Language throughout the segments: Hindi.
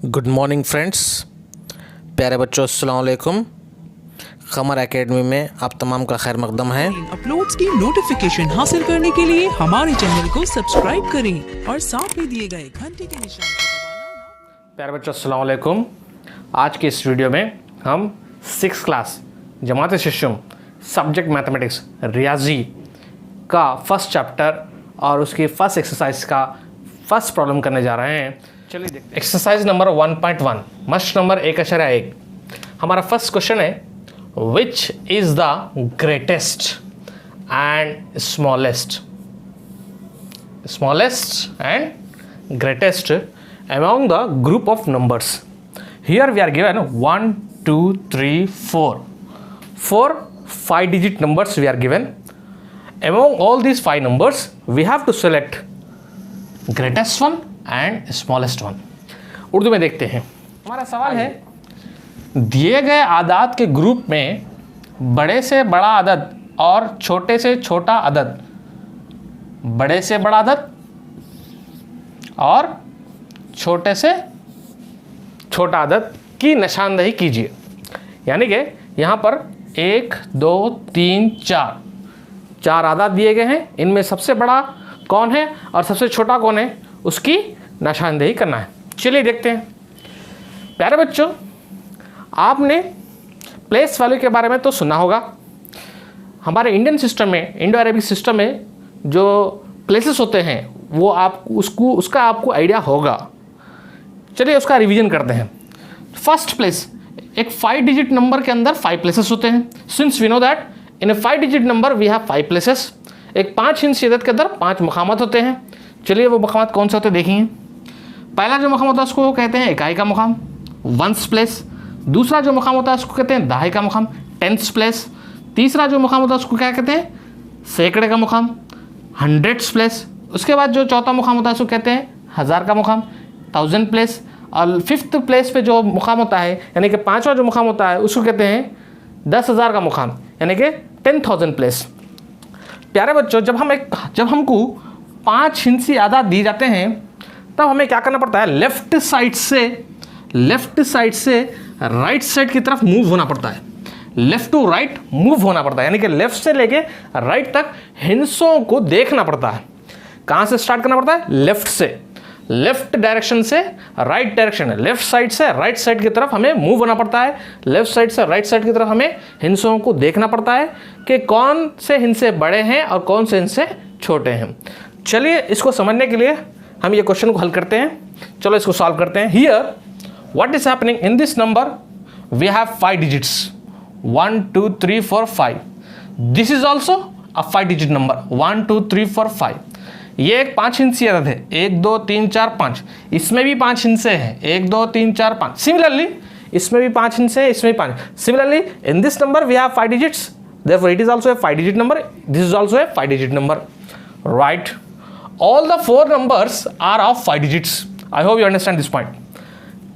गुड मॉर्निंग फ्रेंड्स, प्यारे बच्चों, अस्सलाम वालेकुम। क़मर एकेडमी में आप तमाम का खैर मकदम है। अपलोड्स की नोटिफिकेशन हासिल करने के लिए हमारे चैनल को सब्सक्राइब करें और साथ में दिए गए घंटे के निशान को दबाना। प्यारे बच्चों, अस्सलाम वालेकुम। आज के इस वीडियो में हम 6th क्लास जमात शिशुम सब्जेक्ट मैथमेटिक्स रियाजी का फर्स्ट चैप्टर और उसकी फर्स्ट एक्सरसाइज का फर्स्ट प्रॉब्लम करने जा रहे हैं। चलिए देखते हैं। Exercise number 1.1 must number 1.1। हमारा फर्स्ट क्वेश्चन है, which is the greatest and smallest and greatest among the group of numbers. Here we are given 1 2 3 4 5 digit numbers we are given. Among all these 5 numbers we have to select greatest one and smallest one. Urdu में देखते हैं। हमारा सवाल है, दिए गए आदाद के ग्रुप में बड़े से बड़ा अदद और छोटे से छोटा अदद, बड़े से बड़ा अदद और छोटे से छोटा अदद की निशानदेही कीजिए। यानी कि यहाँ पर 1 2 3 4 आदाद दिए गए हैं। इनमें सबसे बड़ा कौन है और सबसे छोटा कौन है, उसकी निशानदेही करना है। चलिए देखते हैं। प्यारे बच्चों, आपने प्लेस वैल्यू के बारे में तो सुना होगा। हमारे इंडियन सिस्टम में, इंडो अरेबिक सिस्टम में जो प्लेसेस होते हैं वो उसका आपको आइडिया होगा। चलिए उसका रिवीजन करते हैं। फर्स्ट प्लेस, एक 5 डिजिट नंबर के अंदर 5 प्लेसेस होते हैं। Since we know that in a 5 digit number we have 5 places. एक 5 इंच अदद के अंदर 5 मकामात होते हैं। चलिए वो मकामात कौन से होते हैं देखिए। पहला जो मकाम होता है उसको कहते हैं इकाई का मकाम, वंस प्लेस। दूसरा जो मकाम होता है उसको कहते हैं दहाई का मकाम, टेंस प्लेस। तीसरा जो मकाम होता है उसको क्या कहते हैं, सैकड़े का मकाम, हंड्रेड्स प्लेस। उसके बाद जो चौथा मुकाम होता है उसको कहते हैं हज़ार का मुकाम, 1000 प्लेस। और 5th प्लेस पे जो मुकाम होता है, यानी कि 5वां जो मुकाम होता है उसको कहते हैं 10,000 का मुकाम, यानी कि 10,000 प्लेस। प्यारे बच्चों, जब हमको 5 हिंसी आदाद दी जाते हैं तब हमें क्या करना पड़ता है, लेफ्ट साइड से राइट साइड की तरफ मूव होना पड़ता है। लेफ्ट टू राइट मूव होना पड़ता है, यानी कि लेफ्ट से लेके राइट तक हिंसों को देखना पड़ता है। कहाँ से स्टार्ट करना पड़ता है, लेफ्ट से, लेफ्ट डायरेक्शन से राइट डायरेक्शन, लेफ्ट साइड से राइट साइड की तरफ हमें मूव होना पड़ता है। लेफ्ट साइड से राइट साइड की तरफ हमें हिंसों को देखना पड़ता है कि कौन से हिंसे बड़े हैं और कौन से हिंसे छोटे हैं। चलिए इसको समझने के लिए हम ये क्वेश्चन को हल करते हैं। चलो इसको सॉल्व करते हैं। Here what is happening in this number, we have 5 digits 1 2 3 4 5। This is also a 5 digit number 1 2 3 4 5। ये एक 5 हिंसी अदद है, 1 2 3 4 5। इसमें भी 5 हिंसे हैं, 1 2 3 4 5। सिमिलरली इसमें भी 5 हिंसे हैं, इसमें भी 5। Similarly in this number we have 5 digits, therefore it is also a 5 digit number. This is also a 5 digit number. Right, all the 4 numbers are of 5 digits. I hope you understand this point.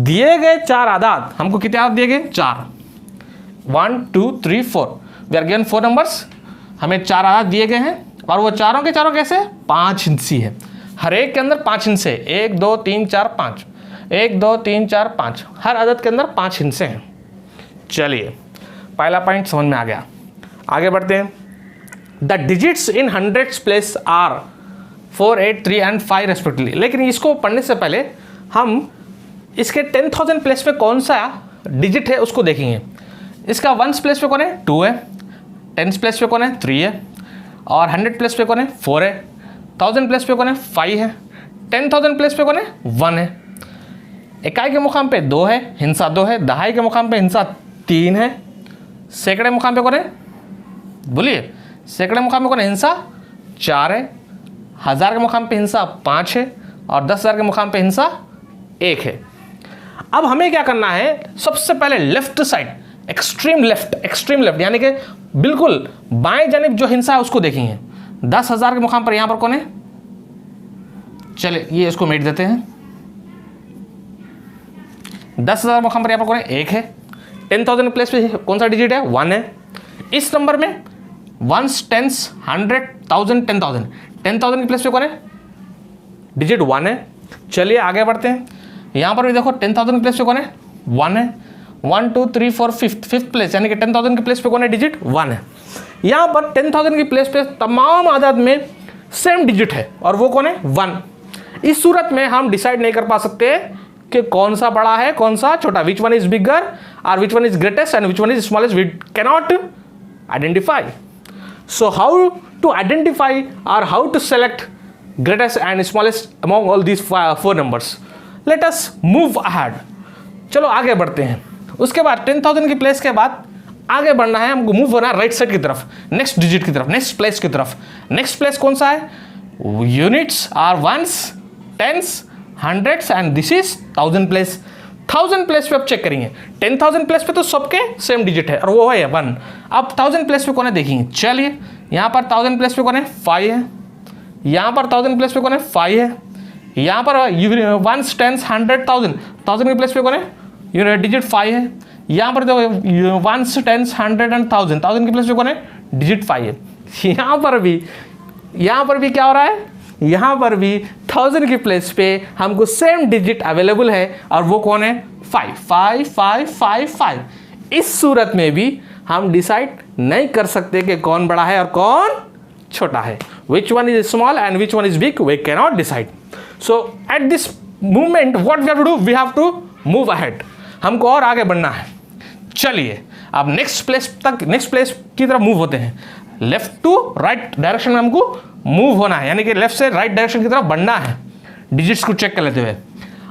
दिए गए 4 आदाद, हमको कितने आदाद दिए गए, 4। 1 2 3 4। We are given 4 numbers. हमें 4 आदाद दिए गए हैं और वो चारों के चारों कैसे, 5 हिंसी है। हर एक के अंदर 5 हिंसे, 1 2 3 4 5, 1 2 3 4 5। हर आदद के अंदर 5 हिंसे हैं। चलिए पहला पॉइंट समझ में आ गया। आगे बढ़ते हैं। The digits in hundreds place are 4 8 3 and 5 respectively. लेकिन इसको पढ़ने से पहले हम इसके 10,000 प्लेस पे कौन सा डिजिट है उसको देखेंगे। इसका 1s प्लेस पे कौन है, 2 है। 10s प्लेस पे कौन है, 3 है। और 100 प्लेस पे कौन है, 4 है। 1000 प्लेस पे कौन है, 5 है। 10,000 प्लेस पे कौन है, 1 है। इकाई के मुकाम पे 2 है, हिंसा 2 है। दहाई के मुकाम पे हिंसा 3 है। सैकड़े मुकाम पे कौन है, बोलिए, सैकड़े मुकाम पे कौन है, हिंसा 4 है। 1000 के मुकाम पे हिंसा 5 है और 10,000 के मुकाम पे हिंसा 1 है। अब हमें क्या करना है, सबसे पहले लेफ्ट साइड, एक्सट्रीम लेफ्ट यानी कि बिल्कुल बाएं जानिब जो हिंसा है उसको देखेंगे। 10,000 के मुकाम पर यहां पर कौन है, चले ये इसको मिट देते हैं। 10,000 मुकाम पर यहां पर कौन है, 1 है। 10,000 प्लेस पे कौन सा डिजिट है, 1 है। इस नंबर में 1s 10s 100 1000 10,000 10,000 की प्लेस पे कौन है, डिजिट 1 है। चलिए आगे बढ़ते हैं। यहाँ पर भी देखो 10,000 के प्लेस पे कौन है, 1 है। 1 2 3 4 फिफ्थ प्लेस, यानी कि 10,000 के प्लेस पे कौन है डिजिट, 1 है। यहाँ पर 10,000 की प्लेस पे तमाम आदत में सेम डिजिट है और वो कौन है, 1। इस सूरत में हम डिसाइड नहीं कर पा सकते कि कौन सा बड़ा है कौन सा छोटा, विच वन इज बिगर और which one is greatest and which one is smallest, we cannot identify. So how to identify और how to select greatest and smallest among all these 4 numbers? Let us move ahead. चलो आगे बढ़ते हैं। उसके बाद 10,000 की प्लेस के बाद आगे बढ़ना है हमको, मूव होना है राइट साइड की तरफ, नेक्स्ट डिजिट की तरफ, नेक्स्ट प्लेस की तरफ। नेक्स्ट प्लेस कौन सा है, units are ones, tens, hundreds and this is 1000 place. 1000 place पे आप चेक करेंगे, 10,000 प्लेस पे तो सबके सेम डिजिट है और वो है 1। अब 1000 प्लेस पे कौन है देखेंगे, चलिए यहाँ पर 1000 प्लेस पे कौन है, 5 है। यहाँ पर 1000 प्लेस पे कौन है, 5 है। यहाँ पर 1 10 100 1000 की प्लेस पे कौन है, डिजिट 5 है। यहाँ पर देखो 1 10 100 एंड 1000 की प्लेस पे कौन है, डिजिट 5 है। यहाँ पर भी क्या हो रहा है, यहाँ पर भी 1000 की प्लेस पे हमको सेम डिजिट अवेलेबल है और वो कौन है, 5 5 5 5 5। इस सूरत में भी हम डिसाइड नहीं कर सकते कि कौन बड़ा है और कौन छोटा है, which one is small and which one is big, we cannot decide. So at this moment what we have to do, we have to move ahead. हमको और आगे बढ़ना है। चलिए अब नेक्स्ट प्लेस की तरफ मूव होते हैं। लेफ्ट टू राइट डायरेक्शन में हमको मूव होना है, यानी कि लेफ्ट से राइट डायरेक्शन की तरफ बढ़ना है, डिजिट्स को चेक कर लेते हुए।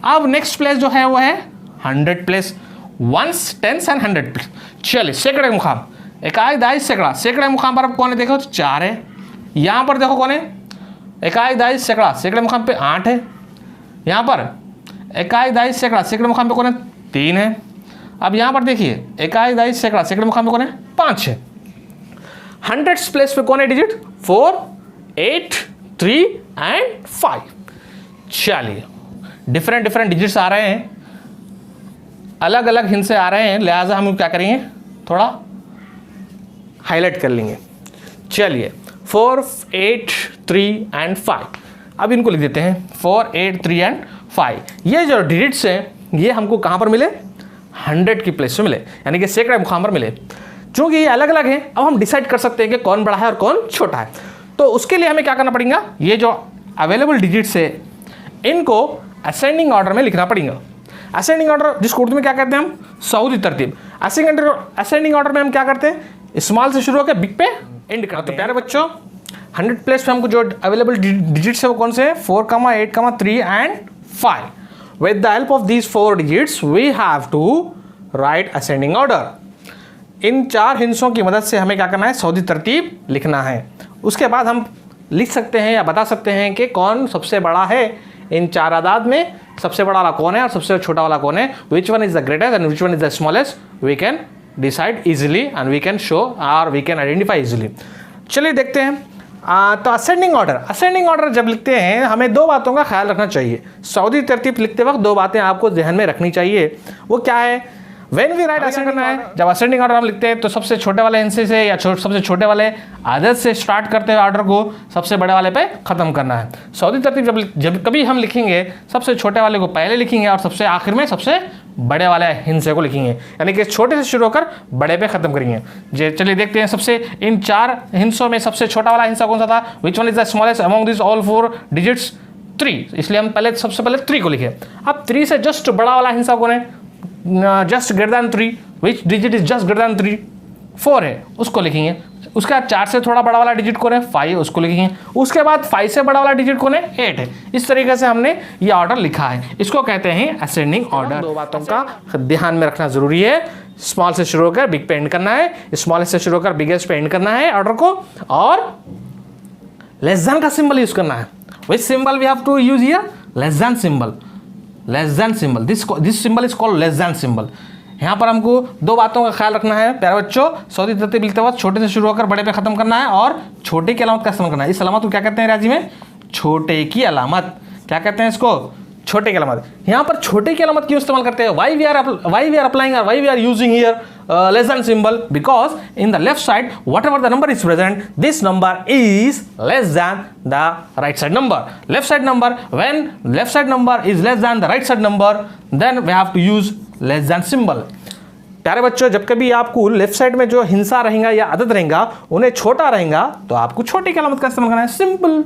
अब नेक्स्ट प्लेस जो है वो है 100 प्लेस, 1 10 एंड 100 प्लेस। चलिए सैकड़े मुकाम, इकाई दहाई सैकड़ा, सैकड़े मुकाम पर अब कौन है देखो, 4 है। यहाँ पर देखो कौन है, इकाई दहाई सैकड़ा, सैकड़े मुकाम पे 8 है। यहाँ पर इकाई दहाई सैकड़ा, सैकड़े मुकाम पे कौन है, 3 है। अब यहाँ पर देखिए इकाई दहाई सैकड़ा, सैकड़े मुकाम पे कौन है, 5 है। 100 प्लेस पे कौन है डिजिट, 4 8 3 एंड 5। चलिए डिफरेंट डिजिट्स आ रहे हैं, अलग अलग हिंसे आ रहे हैं, लिहाजा हम क्या करेंगे, थोड़ा हाईलाइट कर लेंगे। चलिए 4 8 3 एंड 5, अब इनको लिख देते हैं 4 8 3 एंड 5। ये जो डिजिट्स हैं ये हमको कहाँ पर मिले, 100 की प्लेस पे मिले, यानी कि सैकड़े मुकाम पर मिले। चूँकि ये अलग अलग हैं, अब हम डिसाइड कर सकते हैं कि कौन बड़ा है और कौन छोटा है। तो उसके लिए हमें क्या करना पड़ेगा, ये जो अवेलेबल डिजिट्स है इनको असेंडिंग ऑर्डर में लिखना पड़ेगा। असेंडिंग ऑर्डर जिसको उर्दू में क्या कहते हैं हम, सऊदी तरतीब। असेंडिंग ऑर्डर में हम क्या करते हैं, स्मॉल से शुरू होकर बिग पे एंड करते हैं। तो प्यारे बच्चों 100 प्लेस पे हमको जो अवेलेबल डिजिट्स है वो कौन से हैं, 4 8 3 and 5। With the help of these 4 digits we have to write ascending order. इन 4 हिंसों की मदद से हमें क्या करना है, सऊदी तरतीब लिखना है। उसके बाद हम लिख सकते हैं या बता सकते हैं कि कौन सबसे बड़ा है इन 4 आदाद में, सबसे बड़ा वाला कौन है और सबसे छोटा वाला कौन है, which one is the greatest and which one is the smallest, we can decide easily and we can show और वी कैन आइडेंटिफाई इजिली। चलिए देखते हैं। तो असेंडिंग ऑर्डर जब लिखते हैं हमें 2 बातों का ख्याल रखना चाहिए। सऊदी तरतीब लिखते वक्त 2 बातें आपको ध्यान में रखनी चाहिए। वो क्या है, when we write ascending order, जब असेंडिंग ऑर्डर हम लिखते हैं तो सबसे छोटे वाले हिस्से से या सबसे छोटे वाले आदत से स्टार्ट करते हुए ऑर्डर को सबसे बड़े वाले पे खत्म करना है। सऊदी तरतीब जब कभी हम लिखेंगे सबसे छोटे वाले को पहले लिखेंगे और सबसे आखिर में सबसे बड़े वाले हिस्से को लिखेंगे, यानी कि छोटे से शुरू होकर बड़े पे खत्म करेंगे। चलिए देखते हैं सबसे इन 4 हिस्सों में सबसे छोटा वाला हिस्सा कौन सा था, विच one is the smallest among this all 4 digits, 3। इसलिए हम सबसे पहले 3 को लिखे। अब 3 से जस्ट बड़ा वाला हिस्सा कौन है, just greater than 3, which digit is just greater than 3, 4 है, उसको लिखेंगे। उसके बाद 4 से थोड़ा बड़ा वाला डिजिट कौन है, 5, उसको लिखेंगे। उसके बाद 5 से बड़ा वाला डिजिट कौन है, 8 है। इस तरीके से हमने ये ऑर्डर लिखा है, इसको कहते हैं असेंडिंग ऑर्डर। 2 बातों का ध्यान में रखना जरूरी है, स्मॉल से शुरू होकर बिग पे एंड करना है, स्मॉलेस्ट से शुरू होकर बिगेस्ट पे एंड करना है ऑर्डर को, और लेस देन का सिंबल यूज करना है। Which symbol we have to use here, less than symbol, less than symbol, this symbol is called less than symbol. यहाँ पर हमको 2 बातों का ख्याल रखना है प्यारे बच्चों। सऊदी तरतीब लिखते वक्त छोटे से शुरू होकर बड़े पे खत्म करना है और छोटे की अलामत का इस्तेमाल करना है। इस अलामत को क्या कहते हैं राजी में, छोटे की अलामत। क्या कहते हैं इसको, छोटे की अलामत। यहाँ पर छोटे की अलामत क्यों इस्तेमाल करते हैं, वाई वी आर अप्लाइंग और why we are using here less than symbol, because in the left side whatever the number is present, this number is less than the right side number. Left side number, when left side number is less than the right side number, then we have to use less than symbol. प्यारे बच्चों, जब कभी आपको लेफ्ट साइड में जो हिंसा रहेगा या आदत रहेगा उन्हें छोटा रहेगा तो आपको छोटी की अलामत का इस्तेमाल करना है, सिंपल।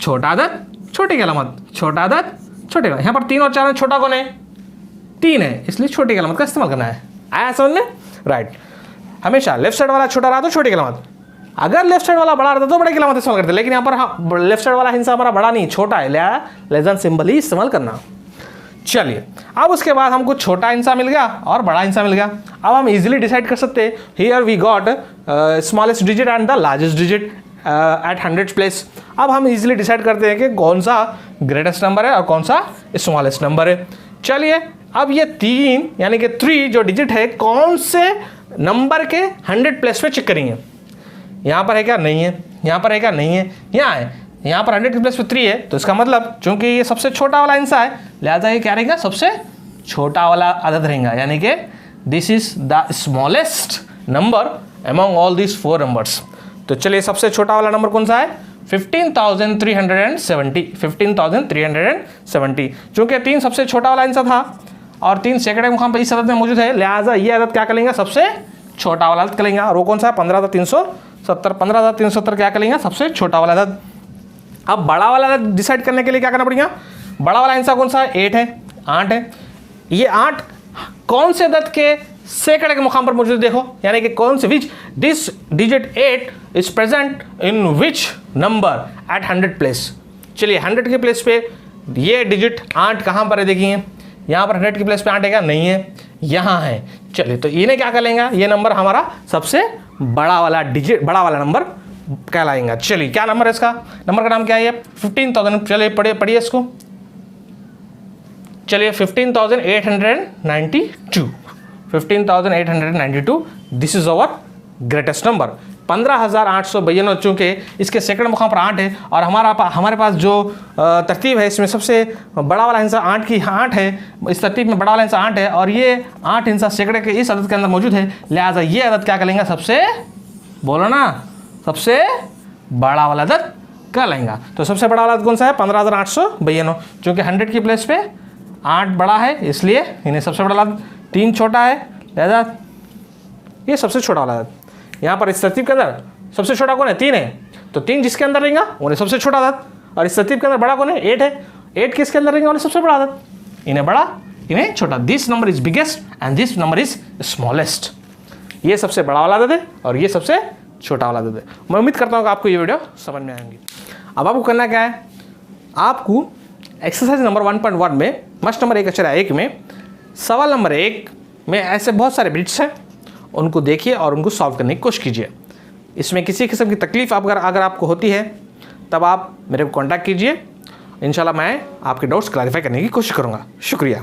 छोटा आदत छोटी की अलामत, छोटा आदत छोटे। यहाँ पर 3 और 4 में छोटा कौन है? 3 है, इसलिए छोटी की अलामत का इस्तेमाल करना है। आया समझ में? राइट। हमेशा लेफ्ट साइड वाला छोटा रहा तो छोटी की अलामत, अगर लेफ्ट साइड वाला बड़ा रहता तो बड़े की अलामत इस्तेमाल करते, लेकिन यहाँ पर लेफ्ट साइड वाला हिंसा हमारा बड़ा नहीं छोटा है, लिया लेस देन सिंबल ही इस्तेमाल करना। चलिए, अब उसके बाद हमको छोटा हिंसा मिल गया और बड़ा हिंसा मिल गया। अब हम इजीली डिसाइड कर सकते हैं, here we got smallest digit and the largest digit at 100 place. अब हम इजीली डिसाइड करते हैं कि कौन सा ग्रेटेस्ट नंबर है और कौन सा स्मॉलेस्ट नंबर है। चलिए, अब ये 3 यानी कि 3 जो डिजिट है कौन से नंबर के 100 प्लेस पे चेक करेंगे। यहाँ पर है क्या? नहीं है। यहाँ पर है क्या? नहीं है। यहाँ है, यहाँ पर 100 के प्लेस पे 3 है, तो इसका मतलब चूंकि ये सबसे छोटा वाला हिस्सा है, लिहाजा ये क्या रहेगा? सबसे छोटा वाला आदत रहेगा, यानी कि this is the smallest number among all this 4 numbers. तो चलिए, सबसे छोटा वाला नंबर कौन सा है? 15,370। 15,370, चूंकि 3 सबसे छोटा वाला हिस्सा था और 3 सैकड़े मुकाम पर इस आदत में मौजूद है, लिहाजा ये आदत क्या करेंगे? सबसे छोटा वाला आदत करेंगे। और वो कौन सा है? 15,370। 15,370 क्या करेंगे? सबसे छोटा वाला आदत। अब बड़ा वाला डिसाइड करने के लिए क्या करना पड़ेगा? बड़ा वाला हिस्सा कौन सा है? 8 है, 8 है। ये 8 कौन से अदद के सैकड़े के मुकाम पर मौजूद? देखो, यानी कि कौन से, which this digit 8 is present in which number at 100 place. चलिए, 100 के प्लेस पे ये डिजिट 8 कहाँ पर है? देखिए, यहाँ पर 100 के प्लेस पे 8 है क्या? नहीं है, यहाँ है। चलिए, तो इन्हें क्या कर लेंगे? ये नंबर हमारा सबसे बड़ा वाला डिजिट, बड़ा वाला नंबर कहलाएगा। चलिए, क्या नंबर है इसका? नंबर का नाम क्या है? 15,000। चलिए पढ़िए इसको। चलिए, 15,892। 15,892, this is our greatest number. 15,892, चूंकि इसके सैकड़े मुकाम पर 8 है और हमारे पास जो तरतीब है इसमें सबसे बड़ा वाला हिस्सा 8 की 8 है, इस तरतीब में बड़ा वाला हिस्सा 8 है और ये 8 हिस्सा सैकड़े के इस अदद के अंदर मौजूद है, लिहाजा ये अदद क्या करेंगे? सबसे, बोलो ना, सबसे बड़ा वाला अदद कहलाएगा। तो सबसे बड़ा वाला अदद कौन सा है? 15,892, चूंकि 100 की प्लेस पे 8 बड़ा है इसलिए इन्हें सबसे बड़ा अदद, 3 छोटा है, लिहाजा ये सबसे छोटा वाला अदद। यहाँ पर इस तरतीब के अंदर सबसे छोटा कौन है? 3 है, तो 3 जिसके अंदर रहेगा उन्हें सबसे छोटा अदद, और इस तरतीब के अंदर बड़ा कौन है? 8 है, 8 किसके अंदर रहेगा? उन्हें सबसे बड़ा अदद। इन्हें बड़ा, इन्हें छोटा। This number is biggest and this number is smallest. ये सबसे बड़ा वाला अदद है और ये सबसे छोटा वाला अदद है। मैं उम्मीद करता हूँ कि आपको ये वीडियो समझ में आएंगी। अब आपको करना क्या है? आपको एक्सरसाइज नंबर 1.1 में मस्ट नंबर 1 अक्षर 1 में सवाल नंबर 1 में ऐसे बहुत सारे बिट्स हैं, उनको देखिए और उनको सॉल्व करने की कोशिश कीजिए। इसमें किसी किस्म की तकलीफ अगर आपको होती है तब आप मेरे को कॉन्टैक्ट कीजिए, इंशाल्लाह मैं आपके डाउट्स क्लैरिफाई करने की कोशिश करूँगा। शुक्रिया।